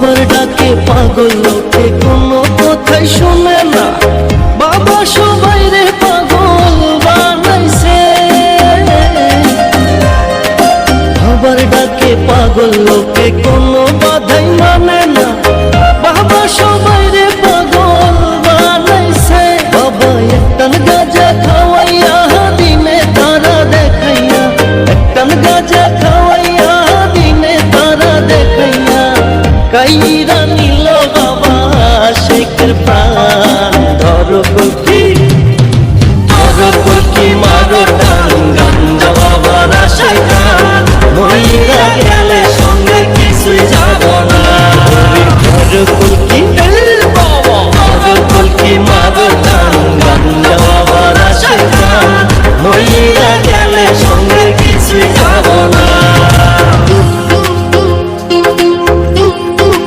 বাবার ডাকে পাগল লোকে কোনো কথাই শুনে না, বাবা সবাই রে পাগল বানাইছে। বাবার ডাকে পাগল লোকে কোনো বাধাই মানে না, বাবা সবাই রে পাগল বানাইছে। বাবা একটান গাঁজা খাওয়াইয়া দিনে তারা দেখাইয়া, একটান গাঁজা খাওয়াইয়া দিনে তারা দেখাইয়া কাইরা নিল বাবা শেখের প্রাণ। ধরো কুকি